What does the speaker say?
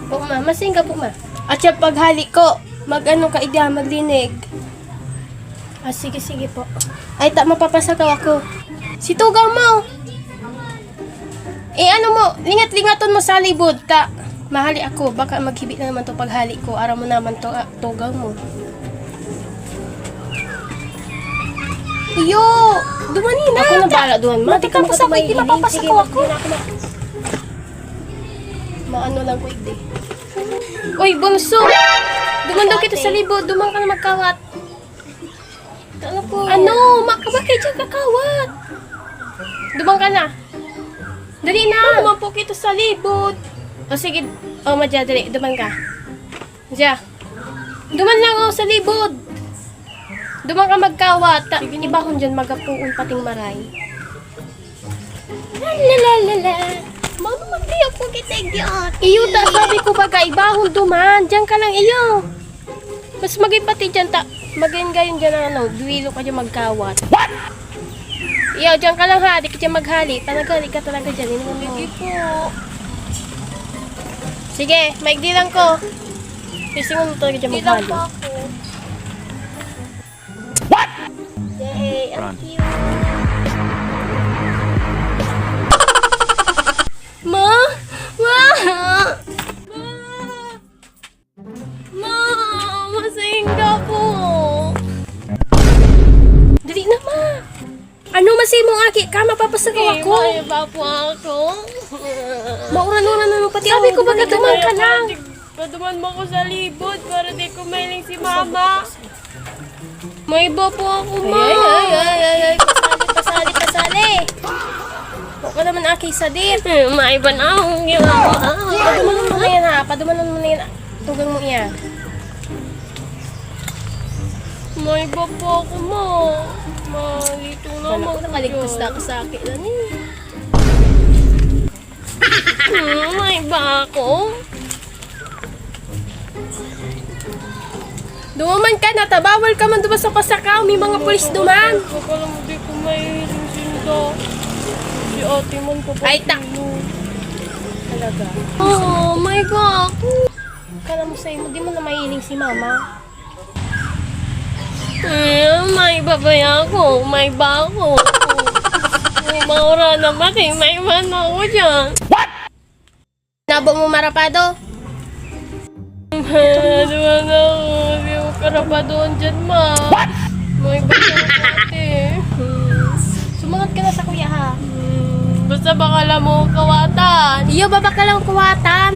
Po ma, masing ka po ma. At siya paghali ko, mag-ano ka idea, maglinig. Ah, sige, sige po. Ay, mapapasagaw ako. Si Tugaw mo. Ano mo, lingat-lingaton mo sa libod ka. Mahali ako, baka maghibit na naman to paghali ko. Araw mo naman to, Tugaw mo. Iyo, dumani na. Ako na bala doon. Matatapos ako, hindi mapapasagaw ako. Maano lang ko hindi. Uy, bunso! Duman daw kita sa libod. Duman ka na magkawat. Ano po? Ano? Bakit dyan kakawat? Duman ka na. Dali na. Duman po kita sa libod. O sige. O, madya, dali. Duman ka. Madya. Duman lang o sa libod. Duman ka magkawat. Ibahon dyan magapuon pating maray. Lalalala. Mano magdi ako kita igyot. Iyo ta, sabi ko baga, ibahon duman. Diyan ka lang iyo. Mas magipati dyan ta. Magayon gayon dyan ang ano, duwilo ka dyan magkawat. What? Iyo, dyan ka lang ha. Di ka dyan maghali. Panagali ka talaga dyan. Hindi po. Sige, maigdi lang ko. Kisingon mo talaga dyan maghali. Hindi lang po ako. Yay, ang cute. Ma! Ma! Ma! Masingga po! Dali na, ma! Ano masimong aki? Ka, mapapasagaw ako! Iba po ako. Mauran-uran na pati sabi ko baga duman ka lang! Paduman mo ko sa libod para di ko mailing si mama. May iba po ako, ma! Ay. Pasali. Huwag ka naman aki sa dit! Maiba na akong ginawa. Padumanan mo na yan ha! Padumanan mo na yan! Tugang mo iya! Maiba po ako, ma. Malito na Ano ko nakaligtas na ako sa akin lang eh! Maiba ako. Dumaman ka na! Tabawal ka man duman sa pasakaw! May mga pulis duman! Akala mo di ko mailing sinda. Si ate man ko pa. Ay, tak! Talaga. Oh, maiba ako. Kala mo sa'yo, di mo na mahiling si mama. Maiba ba ako? Maiba ako. Maura naman eh. Maiba na ako dyan. Nabo mo marapado? Diba na ako? Hindi ko karapa doon dyan, ma. Maiba siya ako ate. Sumangat ka na sa kuya ha. Basta baka alam mo kawatan. Iyo, baba ka lang kuwatan.